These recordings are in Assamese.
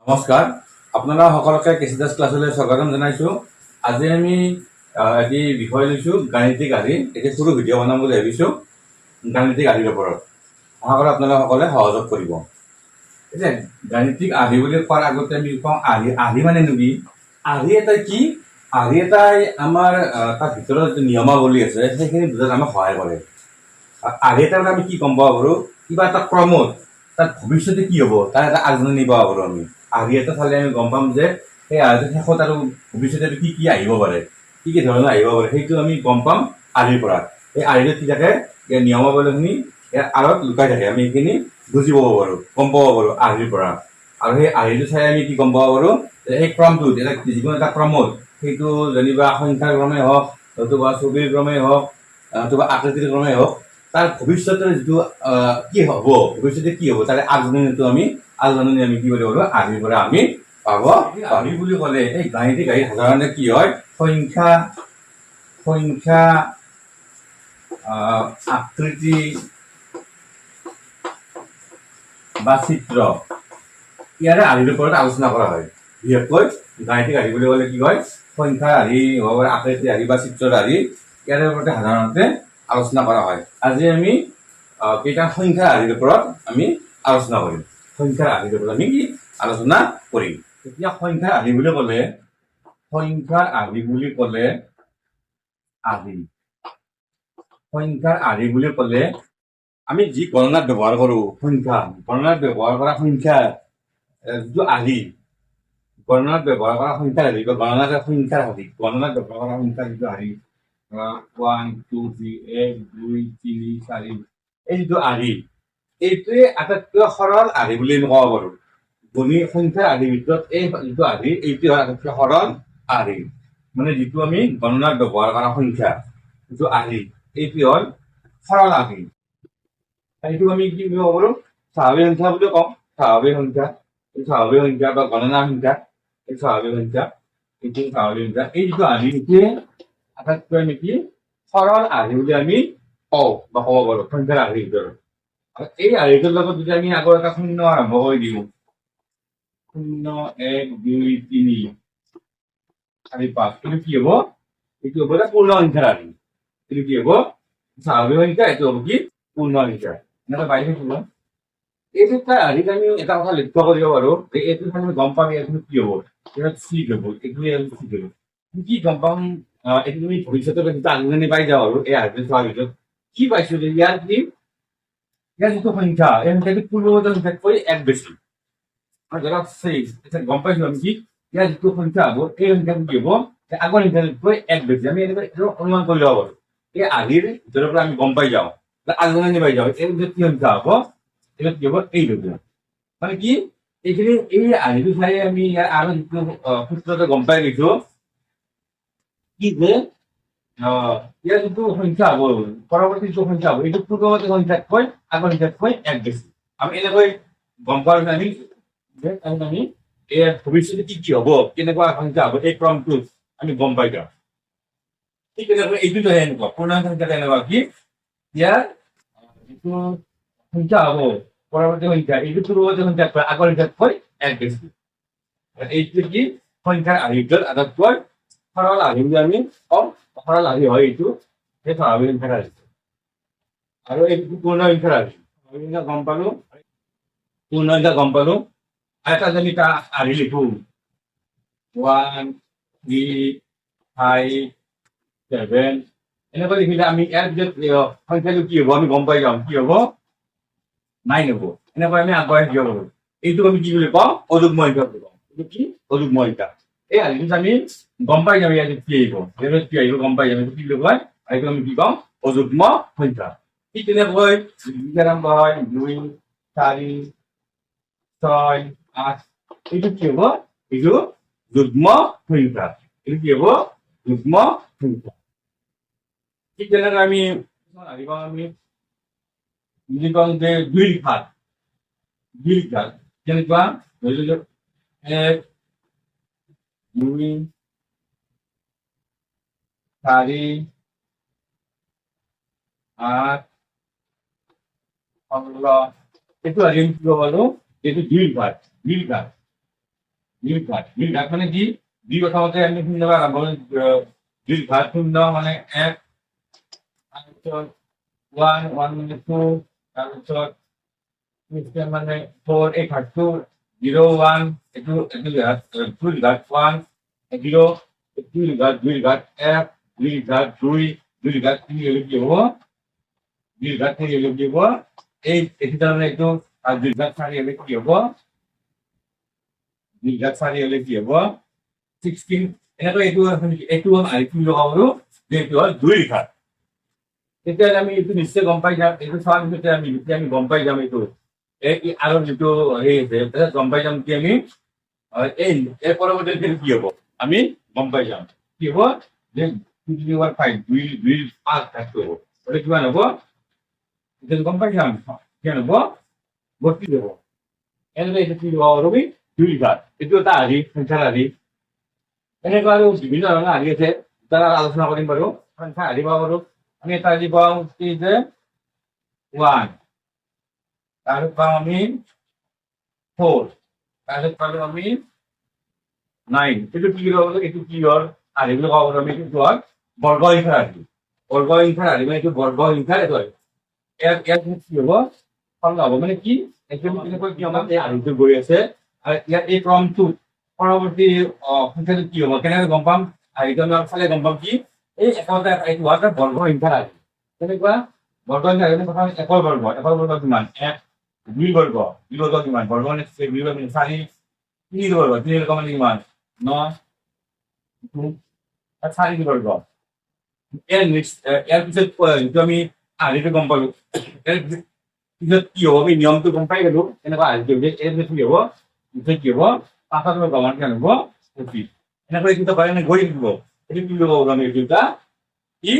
নমস্কাৰ, আপোনালোক সকলোকে কেচিদাস ক্লাছলৈ স্বাগতম জনাইছোঁ। আজি আমি এটি বিষয় লৈছোঁ গাণিতিক আৰ্হি। এটি সৰু ভিডিঅ' বনাম বুলি ভাবিছোঁ গাণিতিক আৰ্হিৰ ওপৰত। আশা কৰোঁ আপোনালোকে সকলোৱে সহযোগ কৰিব। এতিয়া গাণিতিক আৰ্হি বুলি কোৱাৰ আগতে আমি কওঁ আৰ্হি মানে কি? আৰ্হি এটা কি? আৰ্হি এটাই আমাৰ তাৰ ভিতৰত যিটো নিয়মাৱলী আছে সেইখিনি বুজাত আমাক সহায় কৰে। আৰ্হি এটা আমি কি গম পাব পাৰোঁ? কিবা এটা ক্ৰমত তাত ভৱিষ্যতে কি হ'ব তাৰ এটা আগজাননী পাব পাৰোঁ আমি। আৰ্হি এটা চালে আমি গম পাম যে সেই আৰ্হিটোৰ শেষত আৰু ভৱিষ্যতে কি কি আহিব পাৰে, কি কি ধৰণৰ আহিব পাৰে, সেইটো আমি গম পাম আৰ্হিৰ পৰা। এই আৰ্হিটোত কি থাকে, এই নিয়মাৱলীখিনি ইয়াৰ আঁৰত লুকাই থাকে। আমি সেইখিনি বুজি পাব পাৰোঁ, গম পাব পাৰোঁ আৰ্হিৰ পৰা। আৰু সেই আৰ্হিটো চাই আমি কি গম পাব পাৰোঁ যে সেই ক্ৰমটোত যিকোনো এটা ক্ৰমত সেইটো যেনিবা সংখ্যাৰ ক্ৰমে হওক, নতুবা ছবিৰ ক্ৰমে হওক, নতুবা আকৃতিৰ ক্ৰমে হওক, তাৰ ভৱিষ্যতৰ যিটো কি হ'ব, ভৱিষ্যতে কি হ'ব তাৰে আগজাননীটো আমি কি কৰিব পাৰোঁ আৰ্হিৰ পৰা আমি পাব। আৰ্হি বুলি ক'লে এই গাণিতিক আৰ্হি সাধাৰণতে কি হয়, সংখ্যা আকৃতি বা চিত্ৰ ইয়াৰে আৰ্হিৰ ওপৰত আলোচনা কৰা হয়। বিশেষকৈ গাণিতিক আৰ্হি বুলি ক'লে কি হয়, সংখ্যাৰ আৰ্হি হ'ব পাৰে, আকৃতিৰ আৰ্হি বা চিত্ৰৰ আৰ্হি, ইয়াৰে ওপৰতে সাধাৰণতে আলোচনা কৰা হয়। আজি আমি কেইটা সংখ্যাৰ আৰ্হিৰ ওপৰত আমি আলোচনা কৰিম। সংখ্যাৰ আৰ্হিৰ ওপৰত আমি কি আলোচনা কৰিম। এতিয়া সংখ্যাৰ আৰ্হি বুলি ক'লে সংখ্যাৰ আৰ্হি বুলি ক'লে আমি যি গণনাত ব্যৱহাৰ কৰোঁ গণনাত ব্যৱহাৰ কৰা সংখ্যাৰ যিটো আৰ্হি, গণনাত ব্যৱহাৰ কৰা সংখ্যাৰ আৰ্হি বা গণনাত সংখ্যাৰ আৰ্হি, গণনাত ব্যৱহাৰ কৰা সংখ্যাৰ যিটো আৰ্হি 1 2 3 1 2 3 4 এই যিটো আৰ্হি, এইটোৱে আটাইতকৈ সৰল আৰ্হি বুলি আমি ক'ব পাৰোঁ। সংখ্যাৰ আৰ্হিৰ ভিতৰত এই যিটো আৰ্হি, এইটোৱে হয় আটাইতকৈ সৰল আৰ্হি। মানে যিটো আমি গণনাত ব্যৱহাৰ কৰা সংখ্যা যিটো আৰ্হি, এইটো হ'ল সৰল আৰ্হি। এইটো আমি কি বুলি ক'ব পাৰোঁ, স্বাভাৱিক সংখ্যা বুলি কওঁ। স্বাভাৱিক সংখ্যা বা গণনা সংখ্যা, এই স্বাভাৱিক সংখ্যা, এই যিটো আৰ্হি, এইটোৱে আটাইতকৈ নেকি সৰল আৰ্হি বুলি আমি কওঁ বা ক'ব পাৰোঁ সংখ্যাৰ আৰ্হিৰ ভিতৰত। এই আৰ্হিটোৰ লগত যদি আমি আগৰ এটা শূন্য আৰম্ভ কৰি দিওঁ, 0 1 2 3 4 5, এইটো কি হ'ব? এইটো হ'ব এটা পূৰ্ণ সংখ্যাৰ আৰ্হি। এইটো কি হ'ব? স্বাভাৱিক সংখ্যা, এইটো হ'ব কি পূৰ্ণ সংখ্যা। এনেকৈ পাই থাকিব। এই দুটা আৰ্হিত আমি এটা কথা লক্ষ্য কৰিব পাৰোঁ যে এইটো আমি গম পাম এইটো কি হ'ব, ঠিক হ'ব, এইটোৱে ঠিক হ'ব। কি গম পাম, এইটো তুমি ভৱিষ্যতৰ যিটো আগজাননী পাই যাওঁ আৰু এই আৰ্হিটো চোৱাৰ ভিতৰত কি পাইছোঁ যে ইয়াৰ যিটো সংখ্যা, এই সংখ্যাটো পূৰ্বৱৰ্তী সংখ্যাতকৈ 1 বেছি। ধৰক গম পাইছোঁ আমি কি ইয়াৰ যিটো সংখ্যা হ'ব, এই সংখ্যাটো কি হ'ব, আগৰ সংখ্যাতকৈ 1 বেছি। আমি এনেকৈ অনুমান কৰি ল'ব পাৰোঁ। এই আৰ্হিৰ ভিতৰৰ পৰা আমি গম পাই যাওঁ, আগজাননী পাই যাওঁ এই কি সংখ্যা হ'ব, এটা কি হ'ব, এইটো মানে কি এইখিনি এই আৰ্হিটো চাই আমি ইয়াৰ আৰু যিটো সূত্ৰতে গম পাই গৈছোঁ কি যে ইয়াৰ যিটো সংখ্যা হ'ব, পৰৱৰ্তী যিটো সংখ্যা হ'ব, এইটো পূৰ্বৱৰ্তী সংখ্যাতকৈ আগৰ সংখ্যাতকৈ 1 বেছি। আমি এনেকৈ গম পাওঁ যে আমি এই ভৱিষ্যতে কি কি হ'ব, কেনেকুৱা সংখ্যা হ'ব, এই ক্ৰমটো আমি গম পাই যাওঁ। ঠিক তেনেকৈ এইটোতো এনেকুৱা পূৰ্ণাংগ সংখ্যাটো এনেকুৱা কি ইয়াৰ যিটো সংখ্যা হ'ব, পৰৱৰ্তী সংখ্যা, এইটো পূৰ্বৱৰ্তী সংখ্যাতকৈ আগৰ সংখ্যাতকৈ 1 বেছি। এইটো কি সংখ্যাৰ আৰ্হিৰ ভিতৰত আটাইতকৈ সৰল আৰ্হি বুলি আমি কওঁ। সৰল আৰ্হি হয় এইটো, সেই স্বাভাৱিক সংখ্যাৰ আৰ্হি। আৰু এইটো পূৰ্ণ সংখ্যাৰ আৰ্হি। পূৰ্ণ সংখ্যা গম পালোঁ। এটা যদি আৰ্হি লিখোঁ 1 3 5 7 এনেকৈ লিখিলে আমি ইয়াৰ ভিতৰত সংখ্যাটো কি হ'ব আমি গম পাই যাওঁ, কি হ'ব 9 হ'ব। এনেকৈ আমি আগবঢ়াই থাকিব পাৰোঁ। এইটোক আমি কি বুলি কওঁ, অযুগ্ম সংখ্যা বুলি কওঁ। এইটো কি অযুগ্ম সংখ্যা। এই আৰ্হিটোত আমি গম পাই যাওঁ ইয়াত কি আহিব, কি আহিব গম পাই যাম। এইটো কি বুলি কয়, এইটো আমি কি কওঁ, অযুগ্ম সংখ্যা। ঠিক তেনেকৈ 2 4 6 8 এইটো কি হ'ব, এইটো যুগ্ম সংখ্যা। এইটো কি হ'ব, যুগ্ম সংখ্যা। ঠিক তেনেকৈ আমি বুলি কওঁ যে 2 ঘাত, যেনেকুৱা ধৰি লওক 1 2 4 8 16 এইটো আৰ্হি কি হ'ব পাৰোঁ, এইটো 2 ঘাত। দ্বিঘাত মানে কি দুই প্ৰথমতে আমি শূন্য পৰা আৰম্ভ কৰি দ্বিঘাত শূন্য মানে এক তাৰপিছত ওৱান মানে টু তাৰপিছত মানে ফ'ৰ এই ঘাটটো 0 1 এইটো ঘাট টু ঘাট 1 0 দুই ঘাট এক দুই ঘাট দুই ঘাট তিনি হলে কি হব দুই ঘাট তিনি হলে কি হব এইটো তাৰমানে এইটো আৰু দুই ঘাট চাৰি হলে কি হব দুই ঘাট চাৰি হলে কি হব 16 এনেকৈ এইটো আমি কি লগাব পাৰো যে এইটো হ'ল দুই ঘাট তেতিয়া আমি এইটো নিশ্চয় গম পাই যাম এইটো চোৱাৰ পিছতে আমি গম পাই যাম এইটো আৰু যিটো হেৰি আছে গম পাই যাম কি আমি এই পৰৱৰ্তী কি হব আমি গম পাই যাম কি হব যে 2 দুই দুই পাঁচ ঘাটটো হব গতিকে কিমান হব এতিয়া গম পাই যাম কিমান হব 32 হব এনেকৈ এইটো কি হব ৰবি দুই ঘাট এইটো এটা হাৰি সংখ্যাৰ হাৰি এনেকুৱা আৰু বিভিন্ন ধৰণৰ হাৰি আছে তাৰ আলোচনা কৰিম বাৰু সংখ্যা হাৰি পাব পাৰো আমি এটা হাৰি পাওঁ কি যে 1 তাৰপিছত পাওঁ আমি 4 তাৰপিছত পালো আমি 9 এইটো কি হব এইটো কি হল হাৰি বুলি ক'ব পাৰো আমি এইটো হ'ল বৰ্গ সংখ্যাৰ হাৰি মানে এইটো বৰ্গ সংখ্যাৰ এইটো হয় ইয়াৰ কি হব সৰল হব মানে কি এনেকৈ কি আমাৰ এই হাৰিটো গৈ আছে আৰু ইয়াত এই ক্ৰমটো পৰৱৰ্তী সংখ্যাটো কি হব কেনেকৈ গম পাম হাৰিটো আমি চালে গম পাম কি এই একতা এইটো হোৱাৰ বৰ্গ সংখ্যাৰ হাৰি তেনেকুৱা বৰ্গ সংখ্যাৰ হাৰি প্ৰথমে একৰ বৰ্গ কিমান এক দুই বৰ্গ কিমান বৰ্গ মানে 4 তিনি বৰ্গ মানে কিমান 9 4 বৰ্গ ইয়াৰ পিছত যিটো আমি হাৰিটো গম পালো ইয়াৰ পিছত কি হব আমি নিয়মটো গম পাই গলো এনেকুৱা হাৰিটো ইয়াৰ পিছত কি হব কি হব 5 গমান কিমান হব 25 এনেকৈ এইটো কাৰণে গৈ থাকিব এইটো কি হব আমি এইটো এটা ই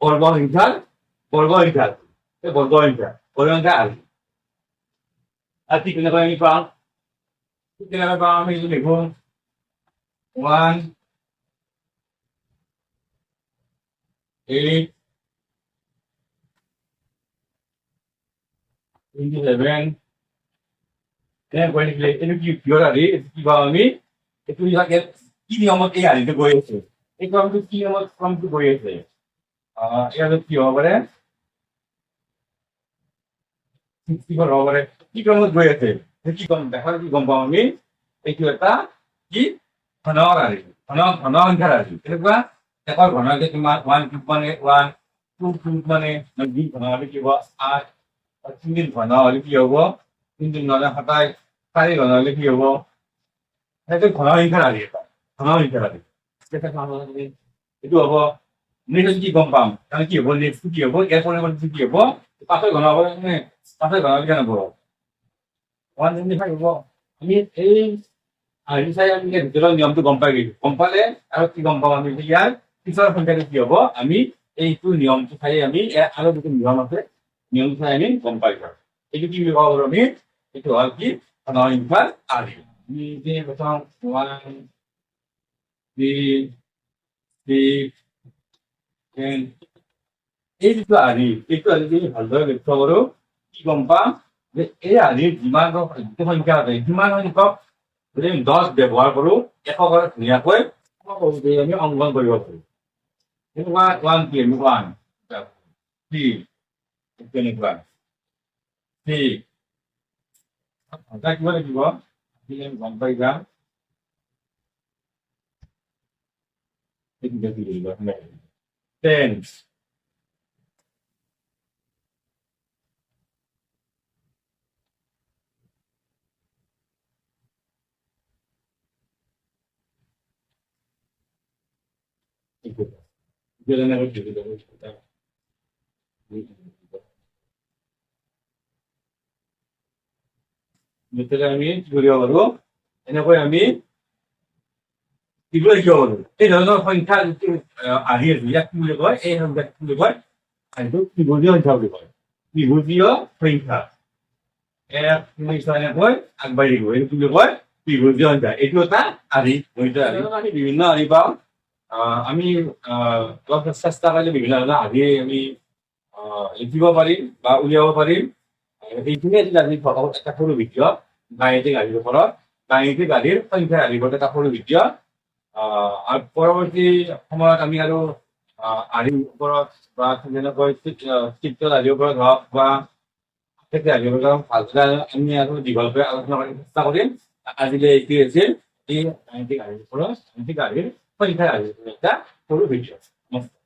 বৰ্গ সংখ্যাৰ হাৰি আর ঠিক তেনেকৈ আমি পাওঁ আমি যদি লিখো 1 8 27 তেনেকৈ লিখিলে এইটো কি কিহৰ হাৰি কি পাওঁ আমি এইটো কি নিয়মত এই হাৰিটো গৈ আছে এই ক্ৰমটো কি নিয়মত ক্ৰমটো গৈ আছে ইয়াত কি হ'ব পাৰে 64 হ'ব পাৰে কি ক্ৰমত গৈ আছে কি কম দেখাৰ কি গম পাওঁ আমি এইটো এটা কি ঘনৰ হাৰি ঘন সংখ্যাৰ হাৰি কেনেকুৱা একৰ ঘন সংখ্যা কিমান 1 কিউব মানে 1 2 কিউব মানে 2 ঘন হলে কি হ'ব 8 3 ঘন হলে কি হ'ব 3 ঘন 27 4 ঘন হলে কি হ'ব সেইটো ঘন সংখ্যাৰ হাৰি এটা ঘন সংখ্যাৰ হাৰি এইটো হ'ব নেক্সট কি গম পাম তাহলে কি হ'ব নেক্সট কি হ'ব ইয়াৰ পৰিৱৰ্তে কি হ'ব 5 ঘন হ'ব মানে 5 ঘন কিমান হ'ব 125 হ'ব আমি এই হাৰি চাই আমি ভিতৰৰ নিয়মটো গম পাই গলো গম পালে আৰু কি গম পাম আমি ইয়াৰ পিছৰ সংখ্যাটো কি হ'ব আমি এইটো নিয়মটো চাই আমি আৰু দুটা নিয়ম আছে নিয়ম চাই আমি গম পাই যাম এইটো কি বুলি ক'ব পাৰো আমি এইটো হ'ল কি ঘন সংখ্যাৰ হাৰি আমি যে প্ৰথম 1 3 6 10 এই যিটো হাৰি এইটো হাৰি যদি ভালদৰে লক্ষ্য কৰো কি গম পাম যে এই হাৰিৰ যিমান সংখ্যা আছে সিমান সংখ্যক যদি 10 ব্যৱহাৰ কৰো এককৰ ধুনীয়াকৈ আমি অংকন কৰিব পাৰো এনেকুৱা 1 কি 1 3 তেনেকুৱা 3 কিমান লাগিব গম পাই যাম 10 আমি কি কৰিব পাৰো এনেকৈ আমি কিবা লিখিব পাৰো এই ধৰণৰ সংখ্যা যিটো আহি আছে ইয়াক কি বুলি কয় এই সংখ্যা কি বুলি কয় এইটো ত্ৰিভুজীয় সংখ্যা বুলি কয় ত্ৰিভুজীয় সংখ্যা এনেকৈ আগবাঢ়ি গৈ এইটো কি বুলি কয় ত্ৰিভুজীয় সংখ্যা এইটো এটা হাৰি আমি বিভিন্ন হাৰি পাওঁ আমি অলপ চেষ্টা কৰিলে বিভিন্ন ধৰণৰ হাৰি আমি লিখিব পাৰিম বা উলিয়াব পাৰিম এইখিনিয়ে আজি এটা সৰু ভিডিঅ' গাণিতিক হাৰিৰ ওপৰত গাণিতিক আদিৰ সংখ্যা আদিৰ ওপৰত এটা সৰু ভিডিঅ'। আৰু পৰৱৰ্তী সময়ত আমি আৰু আদিৰ ওপৰত বা যেনেকৈ চিত্ৰ আদিৰ ওপৰত হওক বা আদিৰ ওপৰত ভালদৰে আমি আৰু দীঘলকৈ আলোচনা কৰাৰ চেষ্টা কৰিম। আজিলৈ এইটো আছিল এই গাণিতিক আদিৰ ওপৰত গাণিতিক আদিৰ সংখ্যা আদিৰ এটা সৰু ভিডিঅ'।